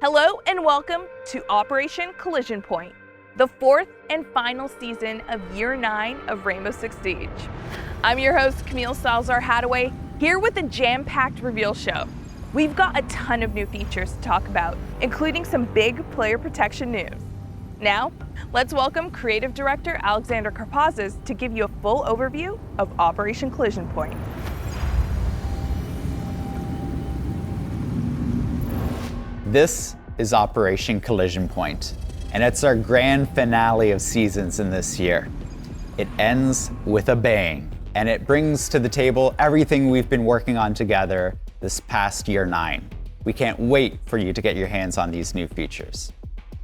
Hello and welcome to Operation Collision Point, the fourth and final season of Year 9 of Rainbow Six Siege. I'm your host, Camille Salazar-Hadaway, here with a jam-packed reveal show. We've got a ton of new features to talk about, including some big player protection news. Now, let's welcome Creative Director Alexander Karpazis to give you a full overview of Operation Collision Point. This is Operation Collision Point, and it's our grand finale of seasons in this year. It ends with a bang, and it brings to the table everything we've been working on together this past Year 9. We can't wait for you to get your hands on these new features.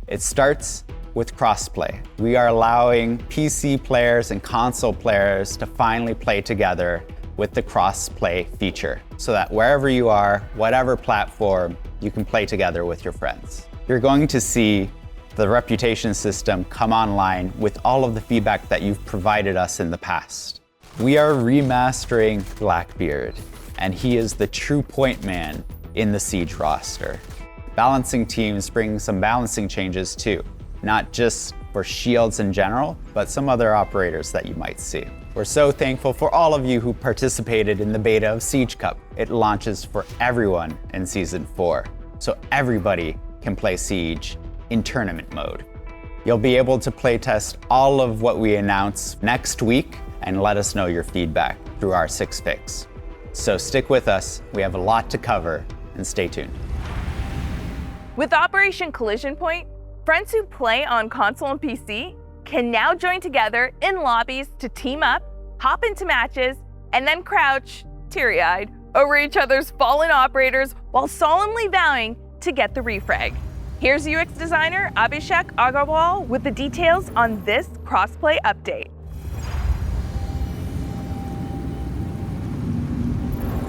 It starts with crossplay. We are allowing PC players and console players to finally play together with the crossplay feature, so that wherever you are, whatever platform, you can play together with your friends. You're going to see the reputation system come online with all of the feedback that you've provided us in the past. We are remastering Blackbeard, and he is the true point man in the Siege roster. Balancing teams brings some balancing changes too, not just for shields in general, but some other operators that you might see. We're so thankful for all of you who participated in the beta of Siege Cup. It launches for everyone in Season 4, so everybody can play Siege in tournament mode. You'll be able to playtest all of what we announce next week and let us know your feedback through our 6 Fix. So stick with us, we have a lot to cover, and stay tuned. With Operation Collision Point, friends who play on console and PC can now join together in lobbies to team up, hop into matches, and then crouch, teary-eyed, over each other's fallen operators while solemnly vowing to get the refrag. Here's UX designer Abhishek Agarwal with the details on this crossplay update.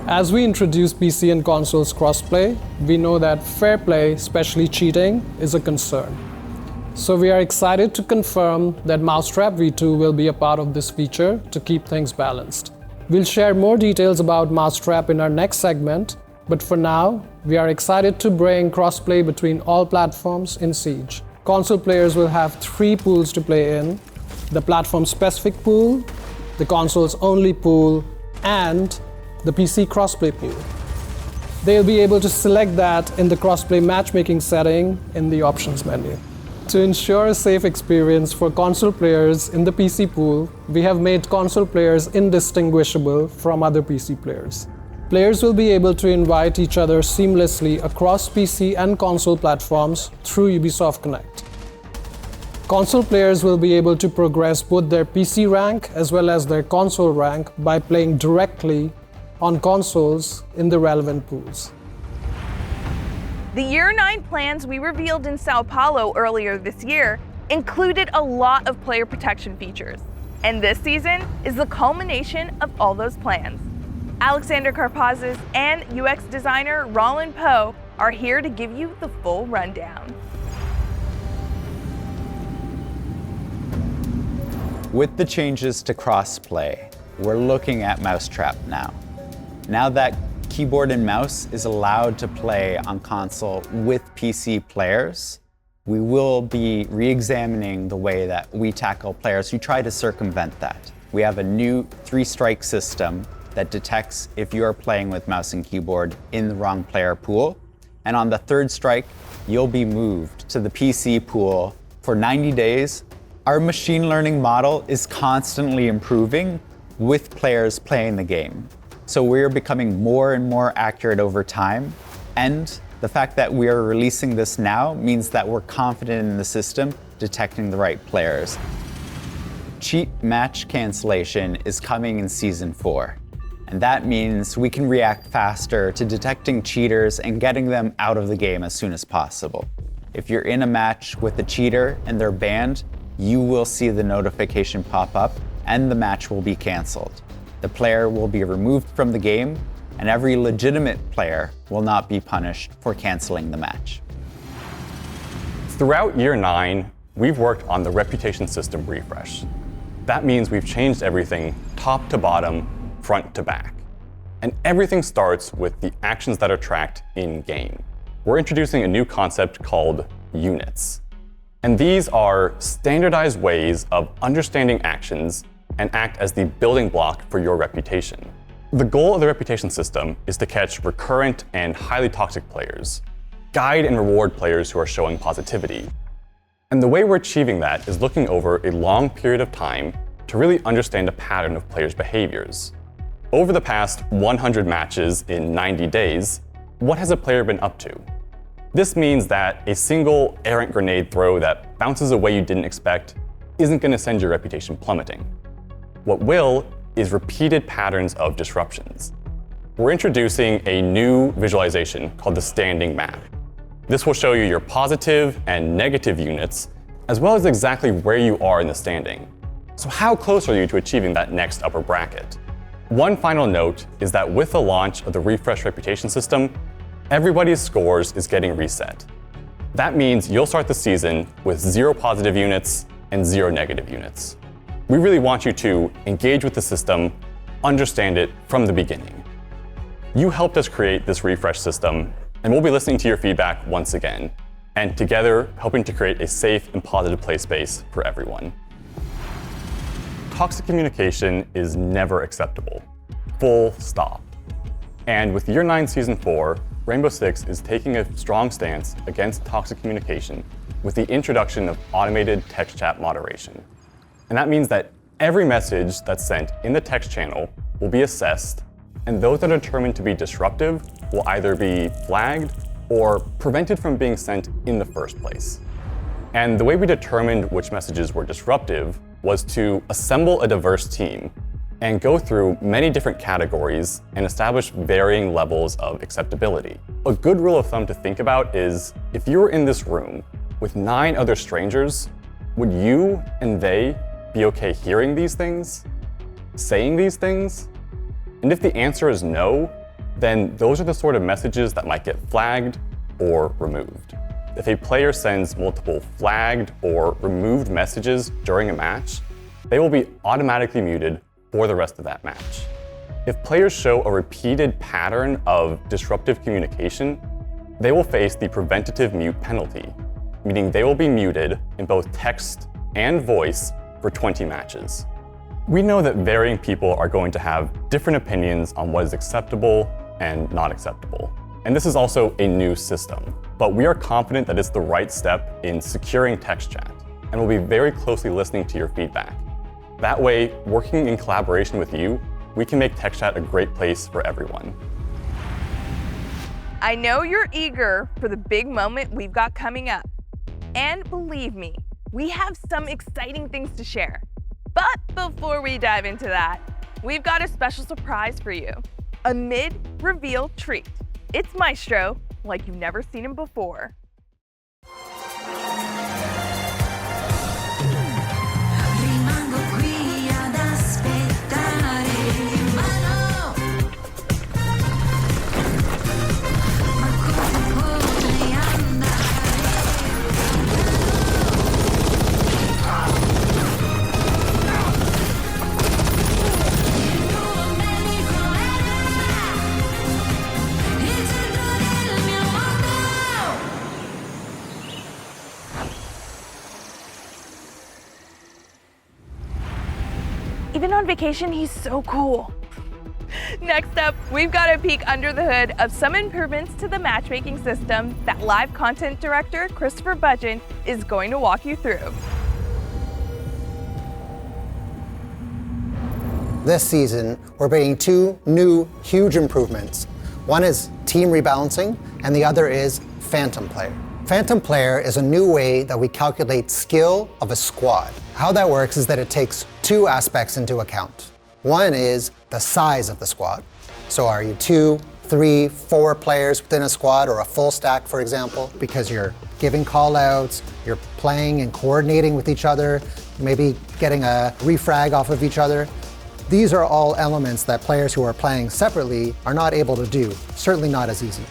As we introduce PC and consoles crossplay, we know that fair play, especially cheating, is a concern. So we are excited to confirm that Mousetrap V2 will be a part of this feature to keep things balanced. We'll share more details about Mousetrap in our next segment, but for now, we are excited to bring crossplay between all platforms in Siege. Console players will have 3 pools to play in: the platform-specific pool, the consoles-only pool, and the PC crossplay pool. They'll be able to select that in the crossplay matchmaking setting in the options menu. To ensure a safe experience for console players in the PC pool, we have made console players indistinguishable from other PC players. Players will be able to invite each other seamlessly across PC and console platforms through Ubisoft Connect. Console players will be able to progress both their PC rank as well as their console rank by playing directly on consoles in the relevant pools. The Year 9 plans we revealed in Sao Paulo earlier this year included a lot of player protection features, and this season is the culmination of all those plans. Alexander Karpazis and UX designer Roland Poe are here to give you the full rundown. With the changes to crossplay, we're looking at Mousetrap now. Now that keyboard and mouse is allowed to play on console with PC players, we will be re-examining the way that we tackle players who try to circumvent that. We have a new 3-strike system that detects if you are playing with mouse and keyboard in the wrong player pool. And on the 3rd strike, you'll be moved to the PC pool for 90 days. Our machine learning model is constantly improving with players playing the game. So we're becoming more and more accurate over time. And the fact that we are releasing this now means that we're confident in the system detecting the right players. Cheat match cancellation is coming in Season 4. And that means we can react faster to detecting cheaters and getting them out of the game as soon as possible. If you're in a match with a cheater and they're banned, you will see the notification pop up and the match will be canceled. The player will be removed from the game, and every legitimate player will not be punished for canceling the match. Throughout Year 9, we've worked on the reputation system refresh. That means we've changed everything top to bottom, front to back. And everything starts with the actions that are tracked in-game. we're introducing a new concept called units. And these are standardized ways of understanding actions and act as the building block for your reputation. The goal of the reputation system is to catch recurrent and highly toxic players, guide and reward players who are showing positivity. And the way we're achieving that is looking over a long period of time to really understand a pattern of players' behaviors. Over the past 100 matches in 90 days, what has a player been up to? This means that a single errant grenade throw that bounces away you didn't expect isn't going to send your reputation plummeting. What will is repeated patterns of disruptions. We're introducing a new visualization called the standing map. This will show you your positive and negative units, as well as exactly where you are in the standing. So how close are you to achieving that next upper bracket? One final note is that with the launch of the refreshed reputation system, everybody's scores is getting reset. That means you'll start the season with 0 positive units and 0 negative units. We really want you to engage with the system, understand it from the beginning. You helped us create this refresh system, and we'll be listening to your feedback once again, and together helping to create a safe and positive play space for everyone. Toxic communication is never acceptable. Full stop. And with Year 9 Season 4, Rainbow Six is taking a strong stance against toxic communication with the introduction of automated text chat moderation. And that means that every message that's sent in the text channel will be assessed, and those that are determined to be disruptive will either be flagged or prevented from being sent in the first place. And the way we determined which messages were disruptive was to assemble a diverse team and go through many different categories and establish varying levels of acceptability. A good rule of thumb to think about is, if you were in this room with 9 other strangers, would you and they be okay hearing these things? Saying these things? And if the answer is no, then those are the sort of messages that might get flagged or removed. If a player sends multiple flagged or removed messages during a match, they will be automatically muted for the rest of that match. If players show a repeated pattern of disruptive communication, they will face the preventative mute penalty, meaning they will be muted in both text and voice for 20 matches. We know that varying people are going to have different opinions on what is acceptable and not acceptable. And this is also a new system, but we are confident that it's the right step in securing text chat, and we'll be very closely listening to your feedback. That way, working in collaboration with you, we can make text chat a great place for everyone. I know you're eager for the big moment we've got coming up. And believe me, we have some exciting things to share. But before we dive into that, we've got a special surprise for you. A mid-reveal treat. It's Maestro, like you've never seen him before. Even on vacation, he's so cool. Next up, we've got a peek under the hood of some improvements to the matchmaking system that live content director Christopher Budgeon is going to walk you through. This season, we're bringing 2 new huge improvements. One is team rebalancing, and the other is Phantom Player. Phantom Player is a new way that we calculate skill of a squad. How that works is that it takes 2 aspects into account. One is the size of the squad. So are you 2, 3, 4 players within a squad, or a full stack, for example, because you're giving call-outs, you're playing and coordinating with each other, maybe getting a refrag off of each other. These are all elements that players who are playing separately are not able to do, certainly not as easy.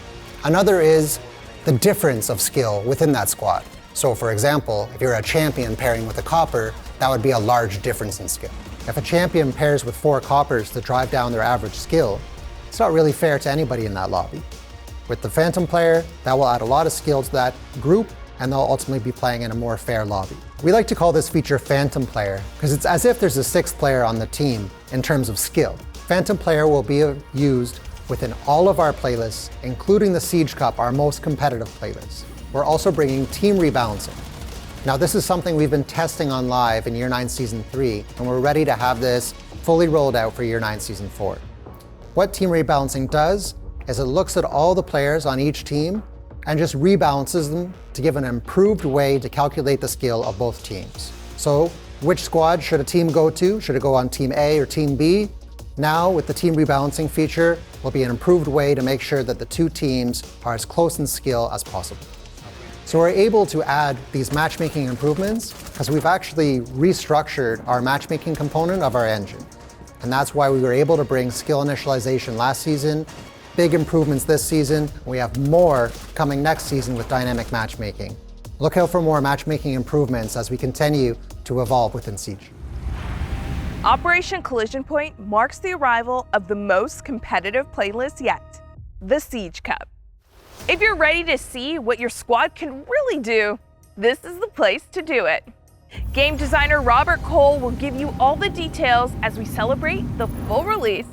Another is the difference of skill within that squad. So for example, if you're a champion pairing with a copper, that would be a large difference in skill. If a champion pairs with 4 coppers to drive down their average skill, it's not really fair to anybody in that lobby. With the Phantom player, that will add a lot of skill to that group, and they'll ultimately be playing in a more fair lobby. We like to call this feature Phantom Player because it's as if there's a sixth player on the team in terms of skill. Phantom Player will be used within all of our playlists, including the Siege Cup, our most competitive playlist. We're also bringing team rebalancing. Now, this is something we've been testing on live in Year 9 Season 3, and we're ready to have this fully rolled out for Year 9 Season 4. What team rebalancing does is it looks at all the players on each team and just rebalances them to give an improved way to calculate the skill of both teams. So, which squad should a team go to? Should it go on Team A or Team B? Now, with the team rebalancing feature, will be an improved way to make sure that the two teams are as close in skill as possible. So we're able to add these matchmaking improvements because we've actually restructured our matchmaking component of our engine. And that's why we were able to bring skill initialization last season, big improvements this season. We have more coming next season with dynamic matchmaking. Look out for more matchmaking improvements as we continue to evolve within Siege. Operation Collision Point marks the arrival of the most competitive playlist yet, the Siege Cup. If you're ready to see what your squad can really do, this is the place to do it. Game designer Robert Cole will give you all the details as we celebrate the full release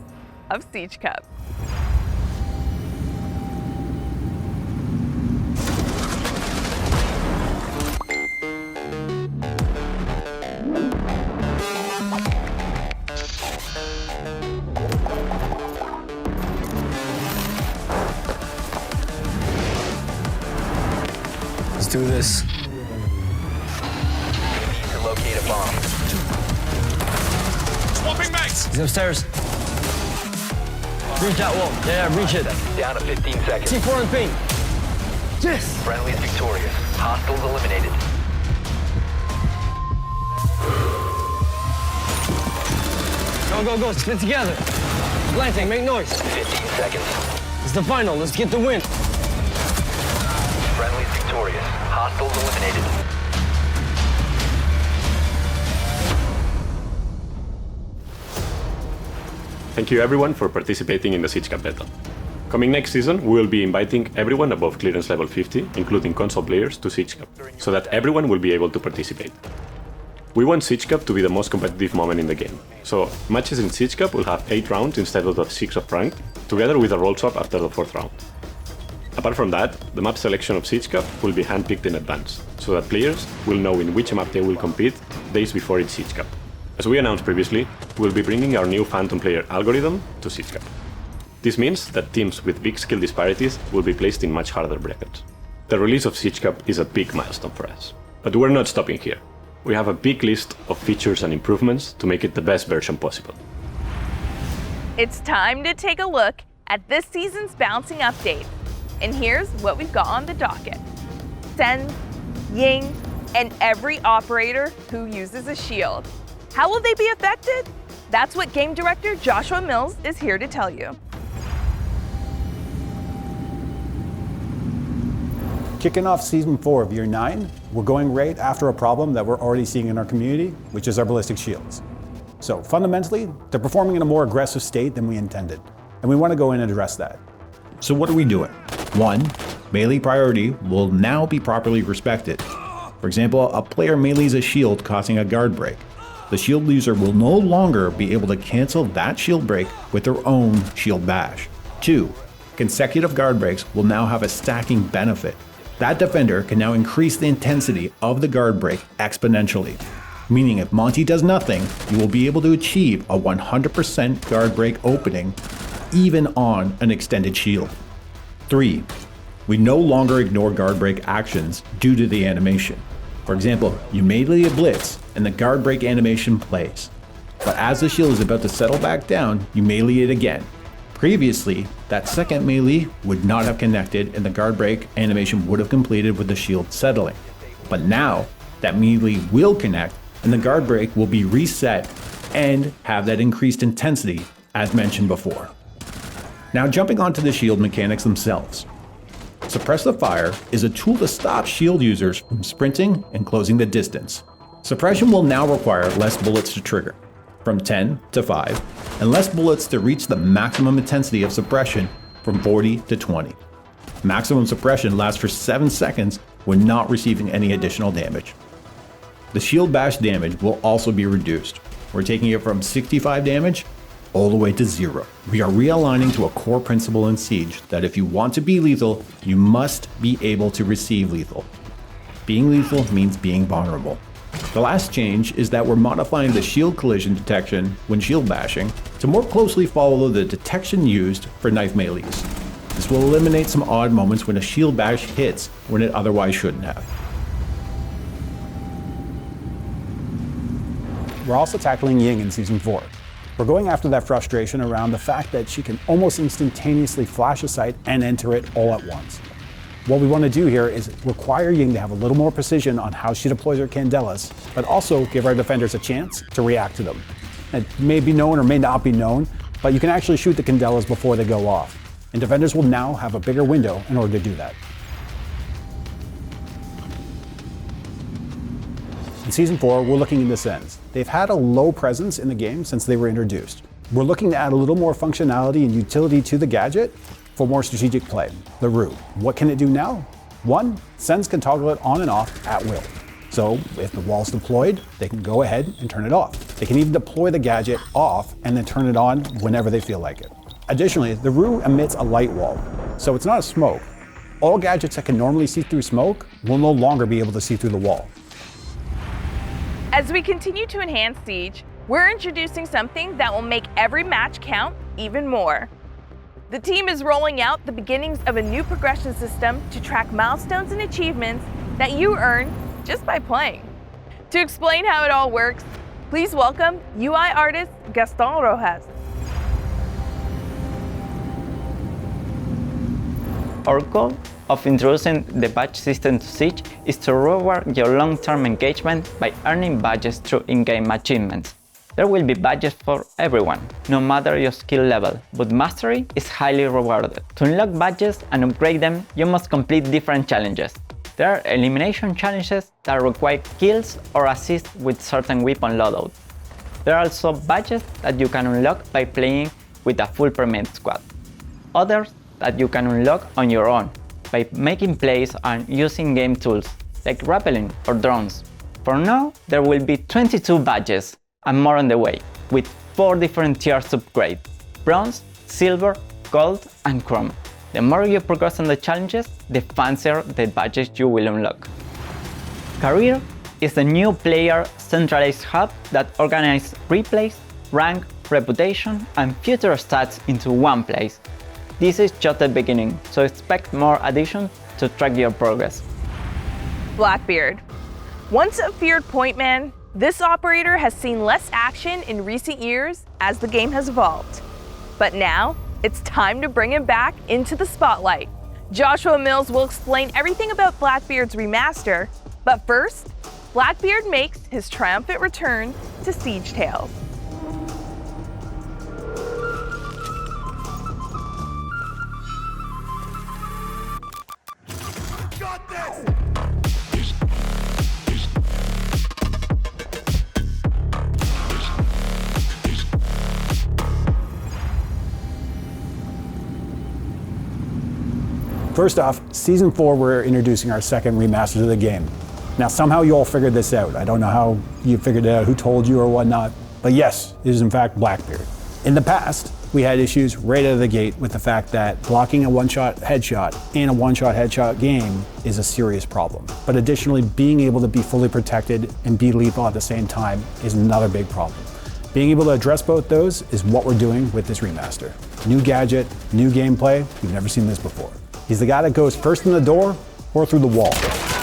of Siege Cup. Let's do this. To locate a bomb. Swapping mags! He's upstairs. Reach that wall. Yeah, reach it. Down to 15 seconds. C4 and ping. Yes! Friendly's victorious. Hostiles eliminated. Go, split together. Planting, make noise. 15 seconds. It's the final, let's get the win. Friendly's victorious. Hostiles eliminated. Thank you everyone for participating in the Siege Cup Beta. Coming next season, we will be inviting everyone above clearance level 50, including console players, to Siege Cup, so that everyone will be able to participate. We want Siege Cup to be the most competitive moment in the game, so matches in Siege Cup will have 8 rounds instead of the 6 of ranked, together with a roll swap after the 4th round. Apart from that, the map selection of Siege Cup will be handpicked in advance, so that players will know in which map they will compete days before each Siege Cup. As we announced previously, we'll be bringing our new Phantom player algorithm to Siege Cup. This means that teams with big skill disparities will be placed in much harder brackets. The release of Siege Cup is a big milestone for us. But we're not stopping here. We have a big list of features and improvements to make it the best version possible. It's time to take a look at this season's bouncing update. And here's what we've got on the docket. Sen, Ying, and every operator who uses a shield. How will they be affected? That's what Game Director Joshua Mills is here to tell you. Kicking off Season 4 of Year 9, we're going right after a problem that we're already seeing in our community, which is our ballistic shields. So fundamentally, they're performing in a more aggressive state than we intended, and we want to go in and address that. So what are we doing? 1. Melee priority will now be properly respected. For example, a player melees a shield causing a guard break. The shield user will no longer be able to cancel that shield break with their own shield bash. 2. Consecutive guard breaks will now have a stacking benefit. That defender can now increase the intensity of the guard break exponentially. Meaning if Monty does nothing, you will be able to achieve a 100% guard break opening even on an extended shield. 3. We no longer ignore guard break actions due to the animation. For example, you melee a blitz and the guard break animation plays. But as the shield is about to settle back down, you melee it again. Previously, that second melee would not have connected and the guard break animation would have completed with the shield settling. But now, that melee will connect and the guard break will be reset and have that increased intensity as mentioned before. Now jumping onto the shield mechanics themselves. Suppress the Fire is a tool to stop shield users from sprinting and closing the distance. Suppression will now require less bullets to trigger, from 10 to 5, and less bullets to reach the maximum intensity of suppression from 40 to 20. Maximum suppression lasts for 7 seconds when not receiving any additional damage. The shield bash damage will also be reduced. We're taking it from 65 damage all the way to 0. We are realigning to a core principle in Siege that if you want to be lethal, you must be able to receive lethal. Being lethal means being vulnerable. The last change is that we're modifying the shield collision detection when shield bashing to more closely follow the detection used for knife melees. This will eliminate some odd moments when a shield bash hits when it otherwise shouldn't have. We're also tackling Ying in Season 4. We're going after that frustration around the fact that she can almost instantaneously flash a sight and enter it all at once. What we want to do here is require Ying to have a little more precision on how she deploys her candelas, but also give our defenders a chance to react to them. It may be known or may not be known, but you can actually shoot the candelas before they go off, and defenders will now have a bigger window in order to do that. In Season 4, we're looking into Sens. They've had a low presence in the game since they were introduced. We're looking to add a little more functionality and utility to the gadget for more strategic play. The Rue. What can it do now? 1, Sens can toggle it on and off at will. So if the wall's deployed, they can go ahead and turn it off. They can even deploy the gadget off and then turn it on whenever they feel like it. Additionally, the Rue emits a light wall, so it's not a smoke. All gadgets that can normally see through smoke will no longer be able to see through the wall. As we continue to enhance Siege, we're introducing something that will make every match count even more. The team is rolling out the beginnings of a new progression system to track milestones and achievements that you earn just by playing. To explain how it all works, please welcome UI artist Gaston Rojas. Our goal of introducing the badge system to Siege is to reward your long-term engagement by earning badges through in-game achievements. There will be badges for everyone, no matter your skill level, but mastery is highly rewarded. To unlock badges and upgrade them, you must complete different challenges. There are elimination challenges that require kills or assist with certain weapon loadout. There are also badges that you can unlock by playing with a full permit squad. Others that you can unlock on your own, by making plays and using game tools, like rappelling or drones. For now, there will be 22 badges, and more on the way, with 4 different tiers to upgrade: bronze, silver, gold, and chrome. The more you progress on the challenges, the fancier the badges you will unlock. Career is the new player centralized hub that organizes replays, rank, reputation, and future stats into one place. This is just the beginning, so expect more additions to track your progress. Blackbeard. Once a feared point man, this operator has seen less action in recent years as the game has evolved. But now, it's time to bring him back into the spotlight. Joshua Mills will explain everything about Blackbeard's remaster, but first, Blackbeard makes his triumphant return to Siege Tales. First off, Season 4, we're introducing our second remaster to the game. Now, somehow you all figured this out. I don't know how you figured it out, who told you or whatnot, but yes, it is in fact Blackbeard. In the past, we had issues right out of the gate with the fact that blocking a one-shot headshot in a one-shot headshot game is a serious problem. But additionally, being able to be fully protected and be lethal at the same time is another big problem. Being able to address both those is what we're doing with this remaster. New gadget, new gameplay, we've never seen this before. He's the guy that goes first in the door or through the wall.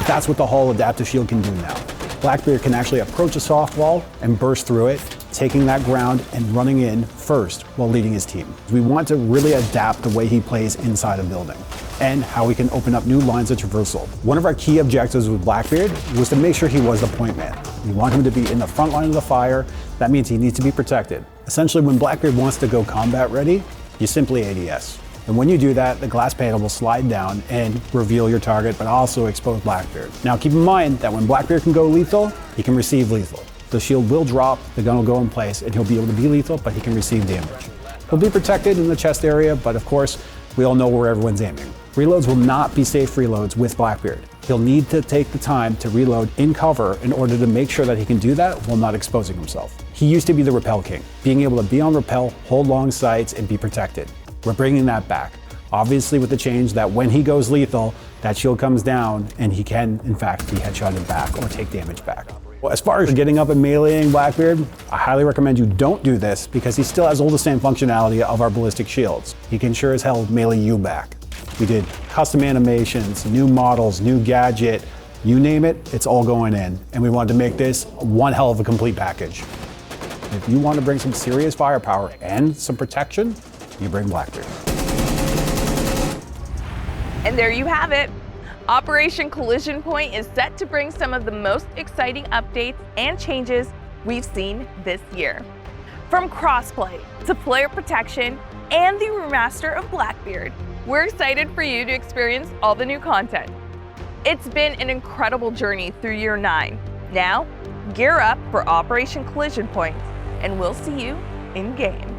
That's what the Hull Adaptive Shield can do now. Blackbeard can actually approach a soft wall and burst through it, taking that ground and running in first while leading his team. We want to really adapt the way he plays inside a building and how we can open up new lines of traversal. One of our key objectives with Blackbeard was to make sure he was the point man. We want him to be in the front line of the fire. That means he needs to be protected. Essentially, when Blackbeard wants to go combat ready, you simply ADS. And when you do that, the glass panel will slide down and reveal your target, but also expose Blackbeard. Now keep in mind that when Blackbeard can go lethal, he can receive lethal. The shield will drop, the gun will go in place, and he'll be able to be lethal, but he can receive damage. He'll be protected in the chest area, but of course, we all know where everyone's aiming. Reloads will not be safe reloads with Blackbeard. He'll need to take the time to reload in cover in order to make sure that he can do that while not exposing himself. He used to be the rappel king, being able to be on rappel, hold long sights, and be protected. We're bringing that back. Obviously with the change that when he goes lethal, that shield comes down and he can, in fact, be headshotted back or take damage back. Well, as far as getting up and meleeing Blackbeard, I highly recommend you don't do this because he still has all the same functionality of our ballistic shields. He can sure as hell melee you back. We did custom animations, new models, new gadget, you name it, it's all going in. And we wanted to make this one hell of a complete package. If you want to bring some serious firepower and some protection, you bring Blackbeard. And there you have it. Operation Collision Point is set to bring some of the most exciting updates and changes we've seen this year. From crossplay to player protection and the remaster of Blackbeard, we're excited for you to experience all the new content. It's been an incredible journey through year 9. Now, gear up for Operation Collision Point, and we'll see you in game.